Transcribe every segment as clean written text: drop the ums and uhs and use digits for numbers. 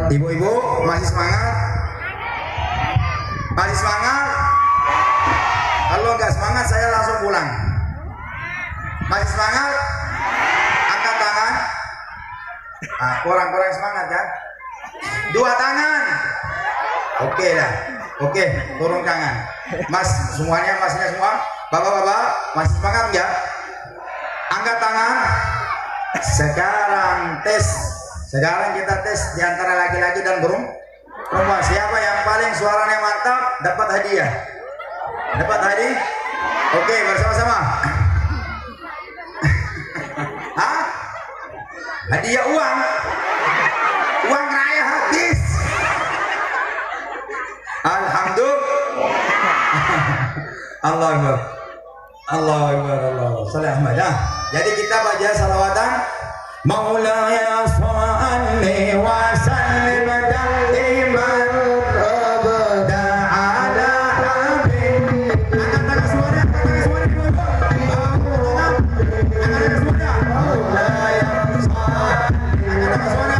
Ibu-ibu masih semangat? Masih semangat? Kalau nggak semangat saya langsung pulang. Masih semangat? Angkat tangan. Ah, kurang-kurang semangat kan? Dua tangan. Oke dah. Oke, turun tangan. Mas, semuanya, masnya semua. Bapak-bapak, masih semangat nggak? Angkat tangan. Sekarang tes. Sekarang kita tes di antara laki-laki dan perempuan. Siapa yang paling suaranya mantap dapat hadiah. Dapat hadiah? Oke, bersama-sama. Hah? Hadiah uang. Uang raya habis. Alhamdulillah. Allah Akbar. Allah Akbar. Allah. Salih Ahmad. Jadi kita baca salawatan. Maulaya salli wa sallim daiman abada ala habibik. Angkat tangan suara, angkat tangan suara. Angkat suara. Maulaya salli. Angkat suara.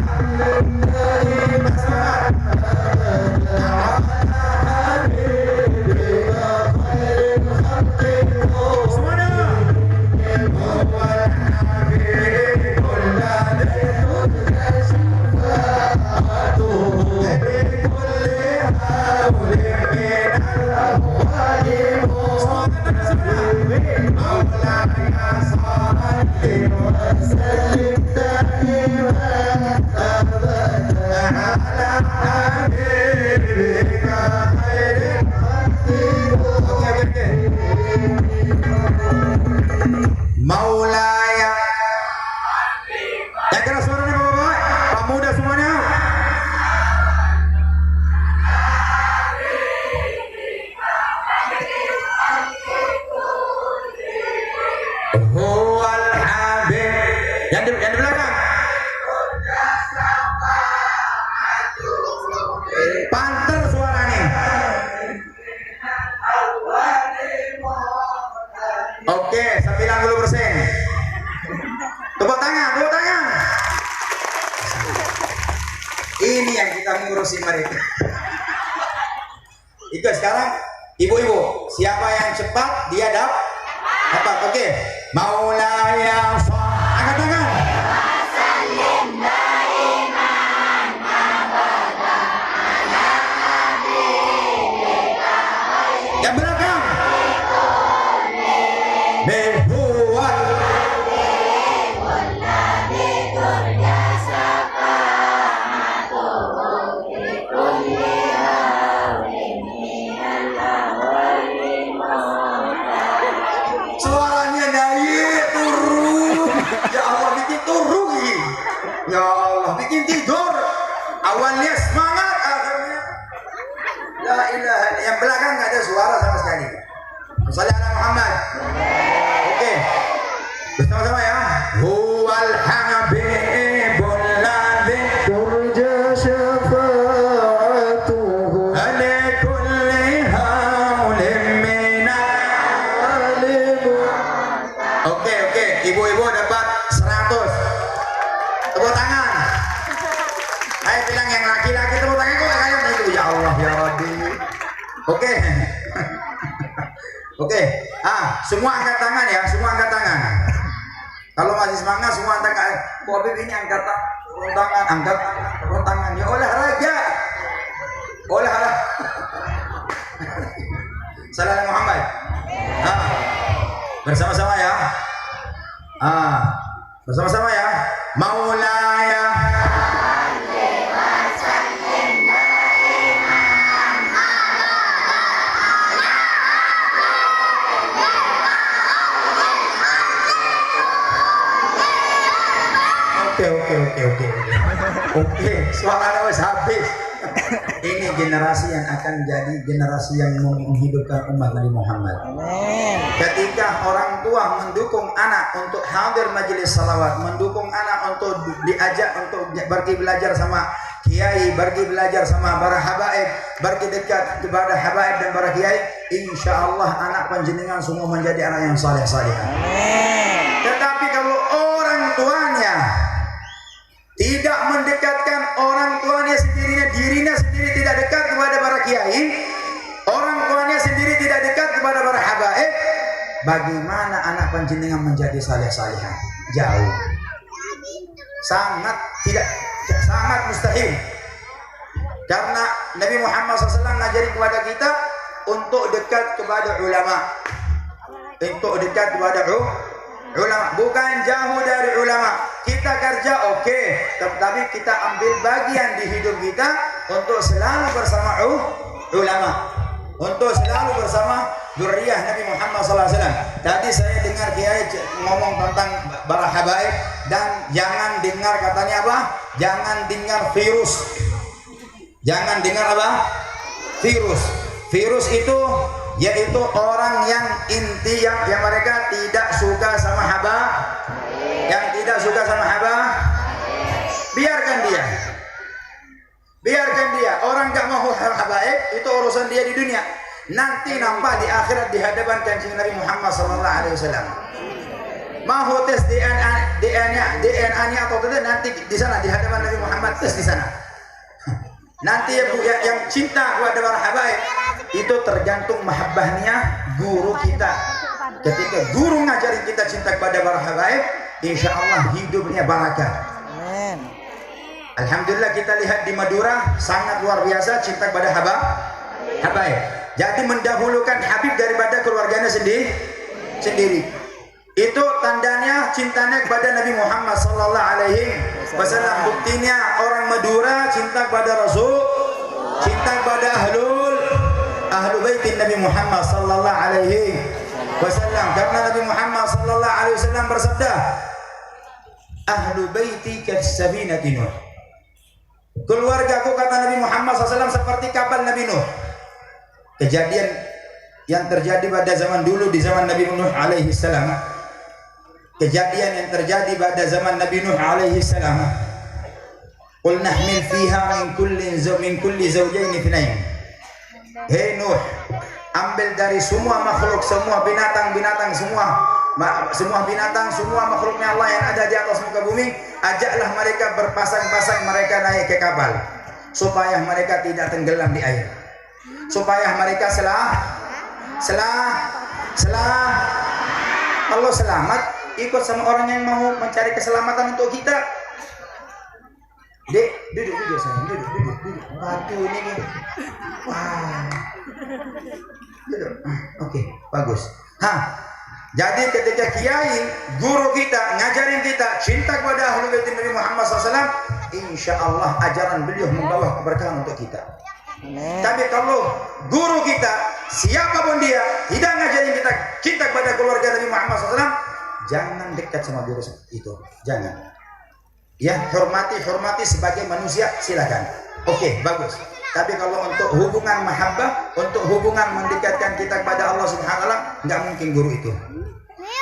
Maulaya. Yang keras suaranya bapak-bapak, Pak muda semuanya. Huwal Habib. Yang di belakang. Panter suaranya. Oke, 90%. Tepuk tangan, tepuk tangan. Ini yang kita mengurusi mereka. Itu sekarang ibu-ibu, siapa yang cepat dia dapat. Oke. Maulaya angkat tangan. Yang belakang. Behuwal. Suaranya naik turun. Ya Allah bikin turun. Ya Allah bikin tidur. Awalnya semangat, akhirnya la ilaha. Yang belakang nggak ada suara sama sekali. Sallallahu alaihi Muhammad. Oke. Bersama-sama ya. Huwal habibul ladzi turja syafa'atuhu ala kulli haulin minal alim. Oke, ibu-ibu dapat 100. Tepuk tangan. Saya bilang yang laki-laki tepuk tangan kok kayak itu. Ya Allah ya Rabbi. Oke. Oke. Semua angkat tangan ya, semua angkat tangan. Kalau masih semangat semua angkat tangan. Habib ini angkat tangan, angkat tangan. Ya olahraga. Olahraga. Salam Muhammad. Bersama-sama ya. Bersama-sama ya. Maulaya. Oke, suaranya wes habis. Ini generasi yang akan jadi generasi yang menghidupkan umat Nabi Muhammad. Ketika orang tua mendukung anak untuk hadir majelis salawat, mendukung anak untuk diajak untuk pergi belajar sama kiai, pergi belajar sama para habaib, pergi dekat kepada habaib dan para kiai, insya Allah anak panjenengan semua menjadi anak yang saleh-salehah. Tetapi kalau orang tuanya tidak mendekatkan orang tuanya sendirinya, dirinya sendiri tidak dekat kepada para kiai, orang tuanya sendiri tidak dekat kepada para habaib, bagaimana anak panjenengan menjadi saleh-salehah? Jauh. Sangat mustahil. Karena Nabi Muhammad SAW ngajari kepada kita untuk dekat kepada ulama. Untuk dekat kepada ulama, bukan jauh dari ulama. Kita kerja oke, tetapi kita ambil bagian di hidup kita untuk selalu bersama ulama, untuk selalu bersama dzurriyyah Nabi Muhammad SAW. Tadi saya dengar kiai ngomong tentang para habaib, dan jangan dengar katanya apa? Jangan dengar virus. Jangan dengar apa? Virus. Virus itu yaitu orang yang inti yang mereka tidak suka sama yang tidak suka sama biarkan dia. Orang gak mau habaib itu urusan dia di dunia, nanti nampak di akhirat di hadapan kancing Nabi Muhammad SAW. Mau tes DNA-nya atau tidak, nanti di sana di hadapan Nabi Muhammad, tes di sana. Nanti yang cinta kepada para habaib itu tergantung mahabbahnya guru kita. Ketika guru ngajarin kita cinta kepada para habaib, insya Allah hidupnya barakah. Alhamdulillah kita lihat di Madura sangat luar biasa cinta kepada habaib. Jadi mendahulukan Habib daripada keluarganya sendiri. Itu tandanya cintanya kepada Nabi Muhammad sallallahu alaihi wasallam. Buktinya orang Madura cinta kepada Rasul, cinta kepada ahlu baitin Nabi Muhammad sallallahu alaihi wasallam. Karena Nabi Muhammad sallallahu alaihi wasallam bersabda, ahlu baiti kas-safinati Nuh. Keluargaku, kata Nabi Muhammad SAW, seperti kapal Nabi Nuh. Kejadian yang terjadi pada zaman dulu di zaman Nabi Nuh alaihi salam. Kejadian yang terjadi pada zaman Nabi Nuh alaihi salam. Qul nahmil fiha min kulli zawjayn ithnain. Hei Nuh, ambil dari semua makhluk, semua binatang, semua makhluknya Allah yang ada di atas muka bumi, ajaklah mereka berpasang-pasang, mereka naik ke kapal supaya mereka tidak tenggelam di air, supaya mereka kalau selamat ikut sama orang yang mau mencari keselamatan untuk kita. Dek, duduk sayang, duduk. Batu ini nih. Duduk. Oke, bagus. Jadi ketika kiai, guru kita, ngajarin kita cinta kepada ahlu bait Nabi Muhammad SAW, insya Allah ajaran beliau membawa keberkahan untuk kita. Tapi kalau guru kita, siapapun dia, tidak ngajarin kita cinta kepada keluarga Nabi Muhammad SAW, jangan dekat sama guru itu. Jangan. Ya, hormati sebagai manusia, silakan. Oke, bagus. Tapi kalau untuk hubungan mahabbah, untuk hubungan mendekatkan kita kepada Allah Subhanahu wa taala, enggak mungkin guru itu.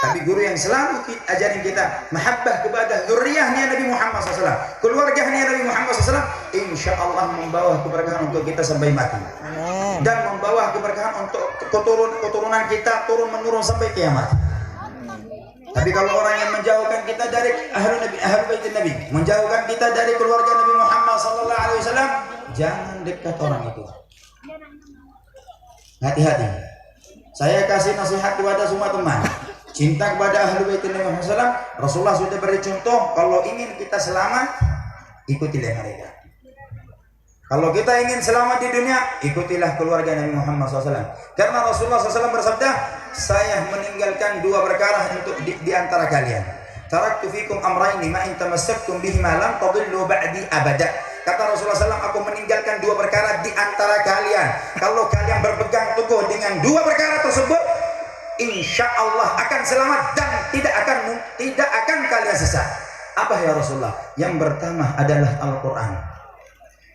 Tapi guru yang selalu ajarin kita mahabbah kepada dzurriyyahnya Nabi Muhammad SAW, keluarganya Nabi Muhammad SAW, insya Allah membawa keberkahan untuk kita sampai mati. Dan membawa keberkahan untuk keturunan kita turun menurun sampai kiamat. Tapi kalau orang yang menjauhkan kita dari ahlu bait Nabi, menjauhkan kita dari keluarga Nabi Muhammad SAW, jangan dekat orang itu. Hati-hati. Saya kasih nasihat kepada semua teman. Cinta kepada ahlu bait Nabi Muhammad SAW, Rasulullah sudah beri contoh. Kalau ingin kita selamat, ikutilah mereka. Kalau kita ingin selamat di dunia, ikutilah keluarga Nabi Muhammad SAW. Karena Rasulullah SAW bersabda, saya meninggalkan dua perkara untuk di antara kalian. Taraktu fikum amrayni ma in tamassaktum bihima lam tadillu ba'di abada. Kata Rasulullah SAW, aku meninggalkan dua perkara di antara kalian. Kalau kalian berpegang teguh dengan dua perkara tersebut, insya Allah akan selamat dan tidak akan kalian sesat. Apa ya Rasulullah? Yang pertama adalah Al-Quran.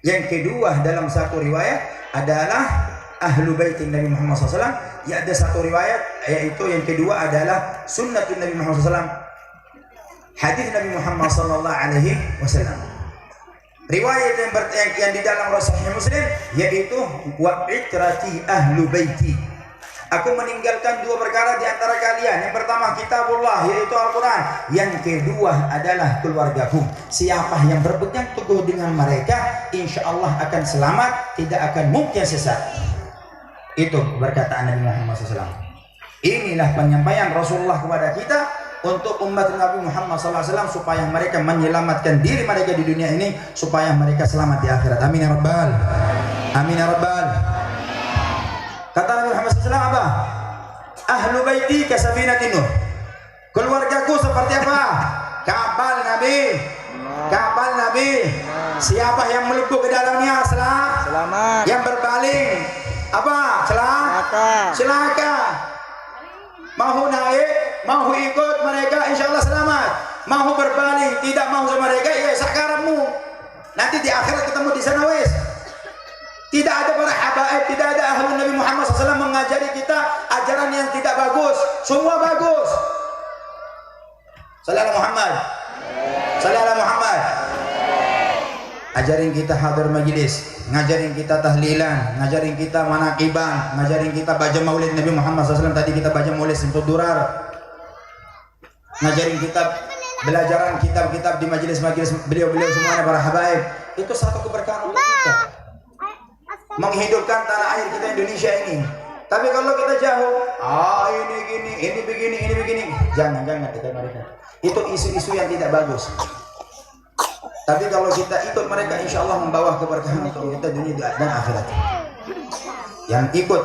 Yang kedua dalam satu riwayat adalah ahlu baitin Nabi Muhammad SAW. Ya, ada satu riwayat yaitu yang kedua adalah sunnatun Nabi Muhammad SAW, hadis Nabi Muhammad SAW. Riwayat yang di dalam Sahih Muslim yaitu wa itrati ahlu baiti. Aku meninggalkan dua perkara di antara kalian. Yang pertama kitabullah yaitu Al-Quran. Yang kedua adalah keluargaku. Siapa yang berpegang teguh dengan mereka, insya Allah akan selamat, tidak akan mungkin sesat. Itu perkataan Nabi Muhammad SAW. Inilah penyampaian Rasulullah kepada kita untuk umat Nabi Muhammad SAW supaya mereka menyelamatkan diri mereka di dunia ini, supaya mereka selamat di akhirat. Amin ya Rabbal. Amin ya Rabbal. Kata Nabi Muhammad SAW apa? Ahlu baiti kasafinatin Nuh. Keluargaku seperti apa? Kapal Nabi. Kapal Nabi. Siapa yang melebur ke dalamnya selamat. Yang berpaling apa? Celaka. Mau naik, mau ikut mereka, insya Allah selamat. Mau berpaling, tidak mau sama mereka, ya sakarapmu. Nanti di akhirat ketemu di sana wes. Tidak ada para habaib, tidak ada ahli Nabi Muhammad SAW mengajari kita ajaran yang tidak bagus. Semua bagus. Sallallahu Muhammad. Sallallahu Muhammad. Ajarin kita hadir majlis, ngajarin kita tahlilan, ngajarin kita manaqiban, ngajarin kita baca maulid Nabi Muhammad SAW. Tadi kita baca maulid Simtud Durar. Ngajarin kita belajaran kitab-kitab di majelis-majelis beliau-beliau semuanya para habaib. Itu satu keberkahan untuk kita, menghidupkan tanah air kita Indonesia ini. Tapi kalau kita jauh, ini gini, ini begini, jangan kita mereka. Itu isu-isu yang tidak bagus. Tapi kalau kita ikut mereka, insya Allah membawa keberkahan untuk kita dunia dan akhirat. Yang ikut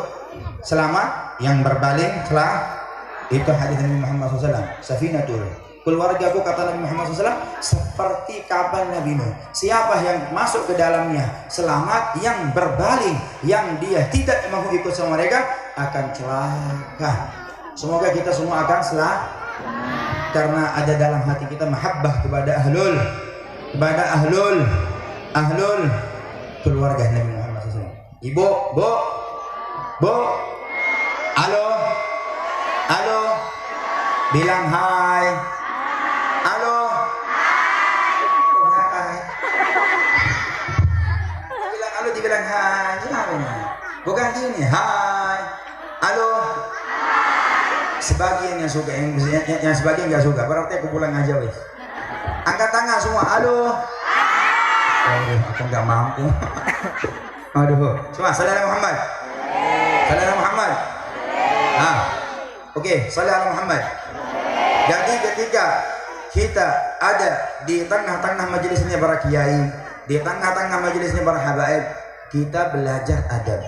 selamat, yang berpaling telah. Itu hadis Nabi Muhammad SAW. Safinatul. Keluargaku, kata Nabi Muhammad SAW, seperti kapal Nabi Nuh. Siapa yang masuk ke dalamnya selamat, yang berpaling, yang dia tidak mau ikut sama mereka akan celaka. Semoga kita semua akan selamat, karena ada dalam hati kita mahabbah kepada ahlul keluarga Nabi Muhammad SAW. Ibu, bu, halo, bilang hai, halo, bilang halo, dibilang hai, gimana? Bukan gini, hai, halo. Sebagian yang suka, yang sebagian nggak suka, berarti aku pulang aja wes. Angkat tangan semua, halo. Aku nggak mampu. Aduh, semua saudara Muhammad. Oke, saudara Muhammad. Jadi ketika kita ada di tengah-tengah majelisnya para kiai, di tengah-tengah majelisnya para habaib, kita belajar adab.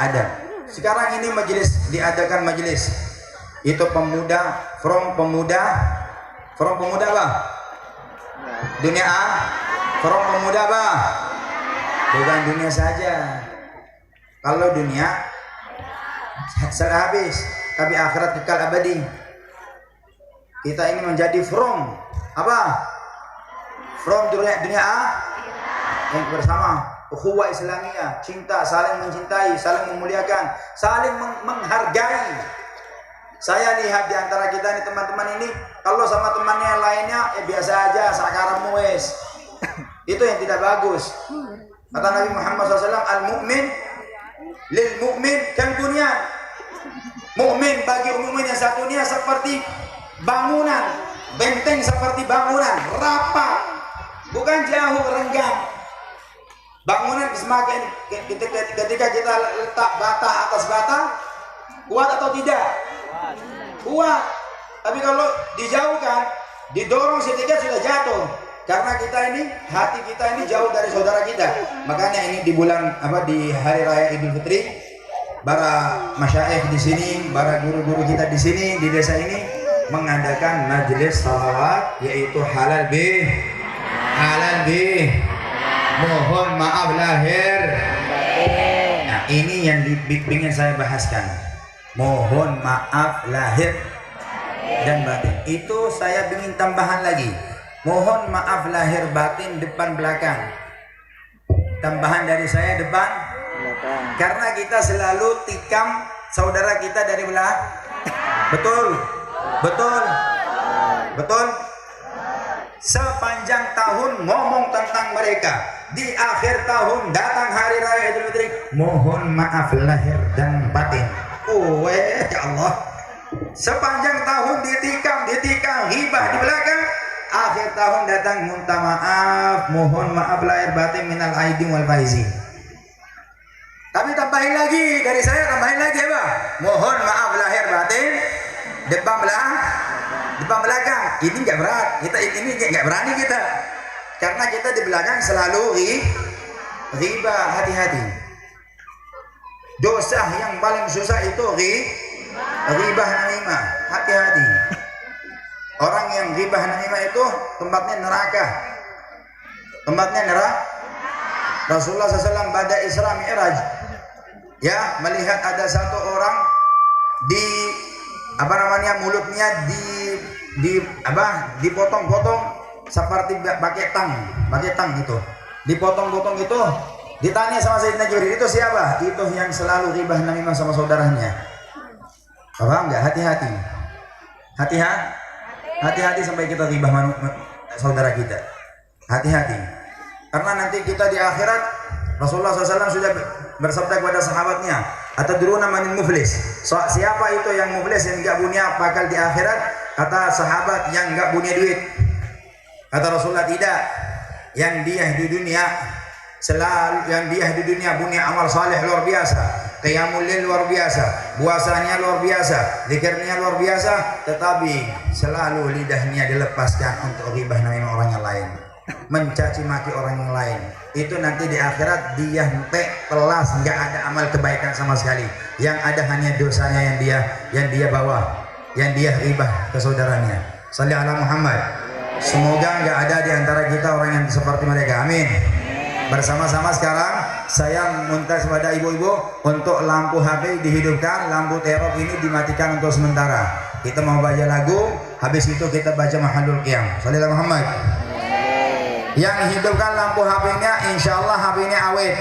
Adab. Sekarang ini majelis, diadakan majelis. Itu pemuda, from pemuda apa? Dunia A, from pemuda apa? Bukan dunia saja. Kalau dunia sudah habis, tapi akhirat kekal abadi. Kita ini menjadi from apa? From dunia A yang bersama, ukhuwah Islamiyah, cinta, saling mencintai, saling memuliakan, saling menghargai. Saya lihat di antara kita ini teman-teman ini, kalau sama temannya yang lainnya biasa aja, sakaramu wes. Itu yang tidak bagus. Kata Nabi Muhammad SAW, al-mu'min lil mu'min kal bunyan. Mukmin bagi mukmin yang satunya seperti bangunan, benteng seperti bangunan, rapat, bukan jauh, renggang. Bangunan semakin ketika kita letak bata atas bata, kuat atau tidak? Kuat. Tapi kalau dijauhkan, didorong sedikit sudah jatuh. Karena kita ini, hati kita ini jauh dari saudara kita. Makanya ini di bulan di hari raya Idul Fitri, para masyaikh di sini, para guru-guru kita di sini di desa ini mengadakan majelis salawat, yaitu halal bi, mohon maaf lahir. Nah, ini yang ingin saya bahaskan. Mohon maaf lahir. dan batin. Itu saya ingin tambahan lagi. Mohon maaf lahir batin depan belakang. Tambahan dari saya depan belakang. Karena kita selalu tikam saudara kita dari belakang. Betul? Betul? Betul? Sepanjang tahun ngomong tentang mereka, di akhir tahun datang hari raya Idul Fitri, mohon maaf lahir dan batin. Ya Allah, sepanjang tahun ditikam ghibah di belakang, akhir tahun datang minta maaf, mohon maaf lahir batin minal aidin wal faizin. Tapi tambahin lagi dari saya, tambahin lagi ya Pak, mohon maaf lahir batin depan belakang. Ini nggak berat, ini nggak berani kita, karena kita di belakang selalu riba. Hati-hati, dosa yang paling susah itu ribah namimah. Hati-hati, orang yang ribah namimah itu tempatnya neraka, Rasulullah SAW pada Isra Mi'raj ya, melihat ada satu orang mulutnya dipotong-potong seperti pakai tang itu, dipotong-potong itu. Ditanya sama Sayyidina Jibril, itu siapa? Itu yang selalu ribah namimah sama saudaranya. Paham nggak? Hati-hati sampai kita ribah saudara kita. Hati-hati, karena nanti kita di akhirat, Rasulullah SAW sudah bersabda kepada sahabatnya, atadruna manil muflis? Siapa itu yang muflis, yang enggak punya bakal di akhirat? Kata sahabat, yang enggak punya duit. Kata Rasulullah, tidak. Yang dia di dunia punya amal saleh luar biasa, qiyamul lail luar biasa, puasanya luar biasa, zikirnya luar biasa, tetapi selalu lidahnya dilepaskan untuk ghibah namanya orang yang lain, mencaci maki orang yang lain. Itu nanti di akhirat dia telas, nggak ada amal kebaikan sama sekali. Yang ada hanya dosanya yang dia bawa, yang dia ghibah ke saudaranya. Shalli ala Muhammad. Semoga nggak ada di antara kita orang yang seperti mereka. Amin. Bersama-sama sekarang saya minta kepada ibu-ibu untuk lampu HP dihidupkan, lampu terop ini dimatikan untuk sementara. Kita mau baca lagu, habis itu kita baca Mahalul Qiyam. Shalli ala Muhammad. Yang hidupkan lampu HP-nya, insya Allah HP-nya awet.